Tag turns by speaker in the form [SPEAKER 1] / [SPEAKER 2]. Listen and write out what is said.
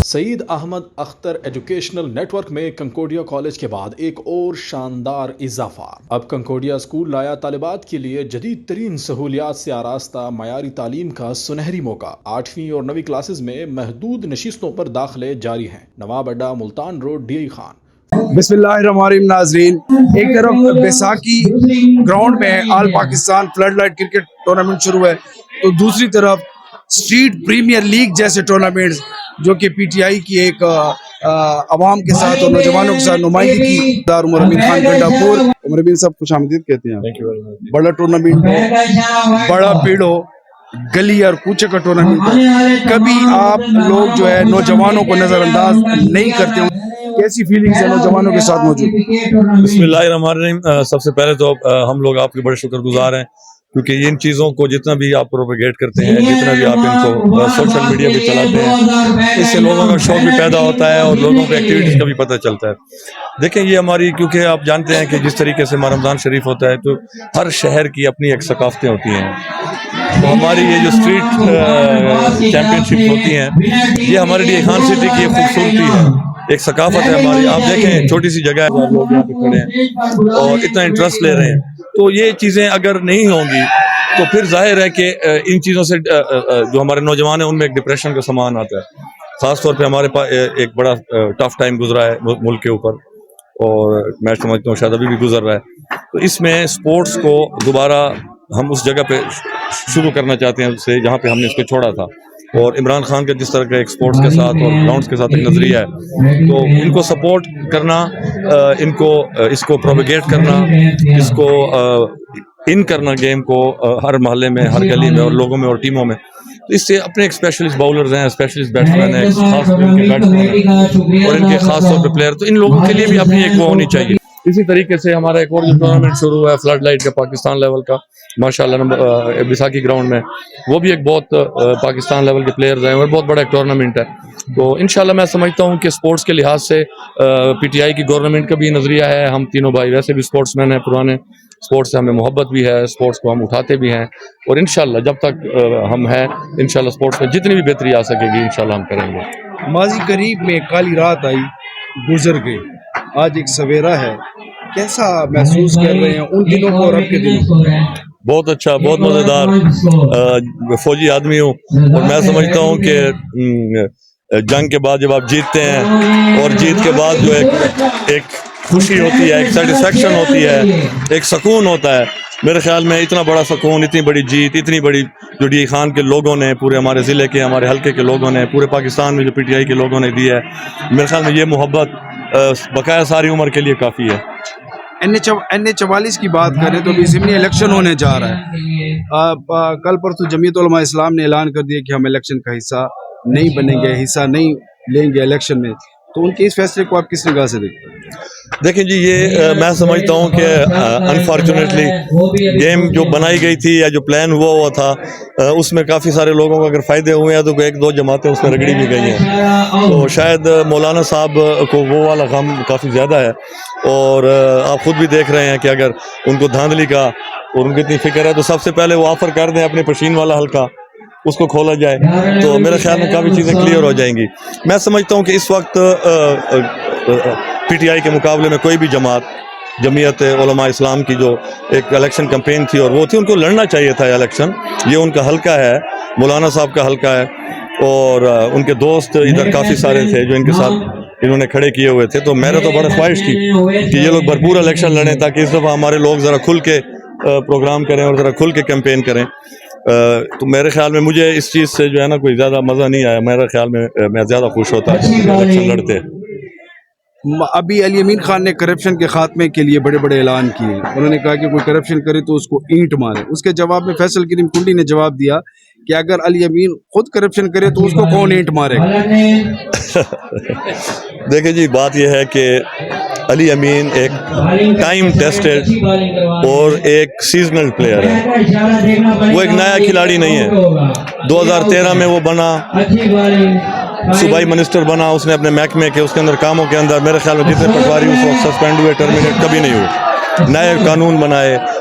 [SPEAKER 1] سعید Ahmed Akhtar educational network میں Concordia college کے بعد ایک اور شاندار اضافہ۔ اب کنکوڈیا اسکول لایا طالبات کے لیے جدید ترین سہولیات سے آراستہ معیاری تعلیم کا سنہری موقع۔ 8ویں اور 9ویں کلاسز میں محدود نشستوں پر داخلے جاری ہیں۔ نواب اڈا، ملتان روڈ، ڈی خان۔
[SPEAKER 2] بسم اللہ الرحمن الرحیم۔ ناظرین، ایک طرف بیساکھی گراؤنڈ میں all Pakistan flood light cricket tournament شروع ہے، تو دوسری طرف اسٹریٹ پریمیئر لیگ جیسے ٹورنامنٹس جو کہ پی ٹی آئی کی ایک عوام کے ساتھ اور نوجوانوں کے ساتھ نمائندگی کی دار عمر امین خان گنڈا پور۔ عمر امین صاحب خوش آمدید کہتے ہیں۔ بڑا ٹورنامنٹ ہو، بڑا پیڑ ہو، گلی اور کوچے کا ٹورنامنٹ ہو، کبھی آپ لوگ جو ہے نوجوانوں کو نظر انداز نہیں کرتے ہوں، کیسی فیلنگز ہیں نوجوانوں کے ساتھ موجود؟
[SPEAKER 3] بسم اللہ الرحمن الرحیم۔ سب سے پہلے تو ہم لوگ آپ کے بڑے شکر گزار ہیں، کیونکہ ان چیزوں کو جتنا بھی آپ پروپیگیٹ کرتے ہیں، جتنا بھی آپ ان کو سوشل میڈیا پہ چلاتے ہیں، اس سے لوگوں کا شوق بھی پیدا ہوتا ہے اور لوگوں کو ایکٹیویٹیز کا بھی پتہ چلتا ہے۔ دیکھیں، یہ ہماری، کیونکہ آپ جانتے ہیں کہ جس طریقے سے رمضان شریف ہوتا ہے تو ہر شہر کی اپنی ایک ثقافتیں ہوتی ہیں، تو ہماری یہ جو اسٹریٹ چیمپئن شپ ہوتی ہیں، یہ ہمارے ڈی خان سٹی کی ایک خوبصورتی ہے، ایک ثقافت ہے ہماری۔ آپ دیکھیں، چھوٹی سی جگہ ہے، لوگ یہاں پہ کھڑے ہیں اور اتنا انٹرسٹ لے رہے ہیں، تو یہ چیزیں اگر نہیں ہوں گی تو پھر ظاہر ہے کہ ان چیزوں سے جو ہمارے نوجوان ہیں ان میں ایک ڈپریشن کا سامان آتا ہے۔ خاص طور پہ ہمارے پاس ایک بڑا ٹف ٹائم گزرا ہے ملک کے اوپر، اور میں سمجھتا ہوں شاید ابھی بھی گزر رہا ہے، تو اس میں سپورٹس کو دوبارہ ہم اس جگہ پہ شروع کرنا چاہتے ہیں سے جہاں پہ ہم نے اس کو چھوڑا تھا۔ اور عمران خان کا جس طرح کا ایک سپورٹس کے ساتھ اور گراؤنڈس کے ساتھ ایک نظریہ ہے، تو ان کو سپورٹ کرنا، ان کو اس کو پروپیگیٹ کرنا، اس کو ان کرنا گیم کو ہر محلے میں، ہر گلی میں اور لوگوں میں اور ٹیموں میں، تو اس سے اپنے ایک اسپیشلسٹ باؤلرز ہیں، اسپیشلسٹ بیٹسمین ہیں، خاص طور پہ بیٹسمین ہیں اور ان کے خاص طور پہ پلیئر، تو ان لوگوں کے لیے بھی اپنی ایک وہ ہونی چاہیے۔ اسی طریقے سے ہمارا ایک اور جو ٹورنامنٹ شروع ہوا ہے فلڈ لائٹ کا، پاکستان لیول کا، ماشاءاللہ بیساکھی گراؤنڈ میں، وہ بھی ایک بہت پاکستان لیول کے پلیئرز ہیں اور بہت بڑا ایک ٹورنامنٹ ہے۔ تو انشاءاللہ میں سمجھتا ہوں کہ سپورٹس کے لحاظ سے پی ٹی آئی کی گورنمنٹ کا بھی نظریہ ہے، ہم تینوں بھائی ویسے بھی سپورٹس مین ہیں پرانے، سپورٹس سے ہمیں محبت بھی ہے، سپورٹس کو ہم اٹھاتے بھی ہیں، اور انشاءاللہ جب تک ہم ہیں انشاءاللہ سپورٹس میں جتنی بھی بہتری آ سکے گی انشاءاللہ ہم کریں گے۔
[SPEAKER 2] ماضی قریب میں کالی رات آئی، گزر گئی، آج ایک سویرا ہے، کیسا محسوس کر رہے ہیں ان دنوں کو اور اب کے دنوں کو؟
[SPEAKER 3] بہت اچھا، بہت مزیدار۔ فوجی آدمی ہوں اور میں سمجھتا ہوں کہ جنگ کے بعد جب آپ جیتتے ہیں اور جیت کے بعد جو ایک خوشی ہوتی ہے، ایک سیٹسفیکشن ہوتی ہے، ایک سکون ہوتا ہے، میرے خیال میں اتنا بڑا سکون، اتنی بڑی جیت، اتنی بڑی جو ڈی خان کے لوگوں نے، پورے ہمارے ضلع کے، ہمارے حلقے کے لوگوں نے، پورے پاکستان میں جو پی ٹی آئی کے لوگوں نے دی ہے، میرے خیال میں یہ محبت بقایا ساری عمر کے لیے کافی ہے۔
[SPEAKER 2] NH44 کی بات کریں تو ابھی ضمنی الیکشن ہونے جا رہا ہے۔ کل پرسوں جمعیت علماء اسلام نے اعلان کر دیا کہ ہم الیکشن کا حصہ نہیں بنیں گے، حصہ نہیں لیں گے الیکشن میں، تو ان کے اس فیصلے کو آپ کس نگاہ سے دیکھتے ہیں؟
[SPEAKER 3] دیکھیں جی، یہ میں سمجھتا ہوں کہ انفارچونیٹلی گیم جو بنائی گئی تھی یا جو پلان ہوا تھا، اس میں کافی سارے لوگوں کو اگر فائدے ہوئے ہیں تو ایک دو جماعتیں اس میں رگڑی بھی گئی ہیں، تو شاید مولانا صاحب کو وہ والا غم کافی زیادہ ہے، اور آپ خود بھی دیکھ رہے ہیں کہ اگر ان کو دھاندلی کا اور ان کی اتنی فکر ہے تو سب سے پہلے وہ آفر کر دیں اپنے پشین والا حلقہ، اس کو کھولا جائے، تو میرے خیال میں کافی چیزیں کلیئر ہو جائیں گی۔ میں سمجھتا ہوں کہ اس وقت پی ٹی آئی کے مقابلے میں کوئی بھی جمعیت علماء اسلام کی جو ایک الیکشن کمپین تھی اور وہ تھی، ان کو لڑنا چاہیے تھا الیکشن، یہ ان کا حلقہ ہے، مولانا صاحب کا حلقہ ہے، اور ان کے دوست ادھر کافی سارے تھے جو ان کے ساتھ انہوں نے کھڑے کیے ہوئے تھے، تو میرا تو بڑا خواہش تھی کہ یہ لوگ بھرپور الیکشن لڑیں تاکہ اس دفعہ ہمارے لوگ ذرا کھل کے پروگرام کریں اور ذرا کھل کے کیمپین کریں۔ تو میرے خیال میں مجھے اس چیز سے جو ہے نا کوئی زیادہ مزہ نہیں آیا، میرے خیال میں میں زیادہ خوش ہوتا الیکشن لڑتے۔
[SPEAKER 2] ابھی علی امین خان نے کرپشن کے خاتمے کے لیے بڑے بڑے اعلان کیے، انہوں نے کہا کہ کوئی کرپشن کرے تو اس کو اینٹ مارے۔ اس کے جواب میں فیصل کریم کنڈی نے جواب دیا کہ اگر علی امین خود کرپشن کرے تو اس کو کون اینٹ مارے گا؟
[SPEAKER 3] دیکھیں جی، بات یہ ہے کہ علی امین ایک ٹائم ٹیسٹڈ اور ایک سیزنل پلیئر ہے، وہ ایک نیا کھلاڑی نہیں ہے۔ 2013 میں وہ بنا، صوبائی منسٹر بنا، اس نے اپنے محکمے کے اس کے اندر کاموں کے اندر میرے خیال میں جتنے پٹواری اس وقت سسپینڈ ہوئے، ٹرمینیٹ کبھی نہیں ہوئے، نئے قانون بنائے،